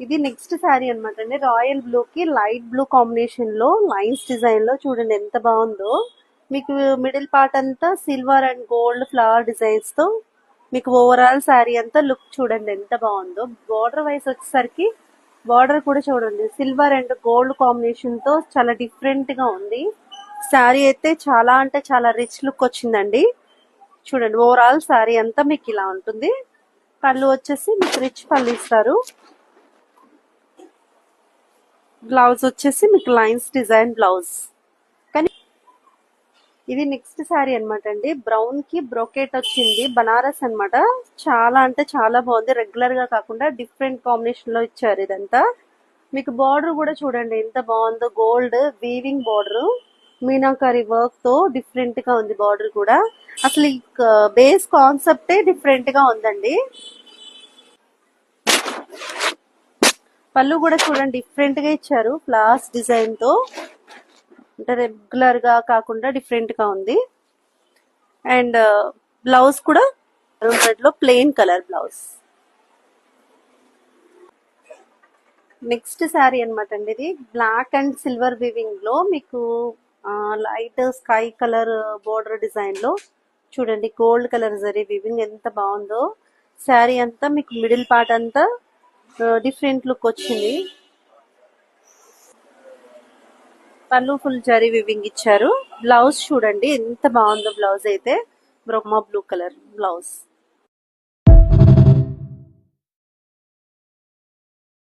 ఇది నెక్స్ట్ శారీ అనమాట అండి. రాయల్ బ్లూ కి లైట్ బ్లూ కాంబినేషన్ లో లైన్స్ డిజైన్ లో చూడండి ఎంత బాగుందో. మీకు మిడిల్ పార్ట్ అంతా silver and gold flower designs తో మీకు ఓవరాల్ శారీ అంతా లుక్ చూడండి ఎంత బాగుందో. బార్డర్ వైస్ వచ్చేసరికి బార్డర్ కూడా చూడండి సిల్వర్ అండ్ గోల్డ్ కాంబినేషన్ తో చాలా డిఫరెంట్ గా ఉంది. శారీ అయితే చాలా అంటే చాలా రిచ్ లుక్ వచ్చిందండి. చూడండి ఓవరాల్ శారీ అంతా మీకు ఇలా ఉంటుంది. పళ్ళు వచ్చేసి మీకు రిచ్ పళ్ళు ఇస్తారు. బ్లౌజ్ వచ్చేసి మీకు లైన్స్ డిజైన్ బ్లౌజ్. కానీ ఇది నెక్స్ట్ శారీ అనమాట అండి. బ్రౌన్ కి బ్రోకెట్ వచ్చింది, బనారస్ అన్నమాట. చాలా అంటే చాలా బాగుంది. రెగ్యులర్ గా కాకుండా డిఫరెంట్ కాంబినేషన్ లో ఇచ్చారు ఇదంతా. మీకు బార్డర్ కూడా చూడండి ఎంత బాగుందో. Gold weaving border, meenakari work తో డిఫరెంట్ గా ఉంది బార్డర్ కూడా. అసలు ఈ బేస్ కాన్సెప్టే డిఫరెంట్ గా ఉందండి. పళ్ళు కూడా చూడండి డిఫరెంట్ గా ఇచ్చారు, ఫ్లవర్స్ డిజైన్ తో. అంటే రెగ్యులర్ గా కాకుండా డిఫరెంట్ గా ఉంది. అండ్ బ్లౌజ్ కూడా రెడ్ లో plain colour blouse. Next sari అనమాట అండి. ఇది బ్లాక్ అండ్ సిల్వర్ వివింగ్ లో మీకు light sky colour border design లో చూడండి గోల్డ్ కలర్ జరీ వివింగ్ ఎంత బాగుందో. శారీ అంతా మీకు మిడిల్ పార్ట్ అంతా డిఫరెంట్ లుక్ వచ్చింది. పళ్ళు ఫుల్ జరీ వివింగ్ ఇచ్చారు. బ్లౌజ్ చూడండి ఎంత బాగుందో. బ్లౌజ్ అయితే బ్రహ్మ బ్లూ కలర్ బ్లౌజ్.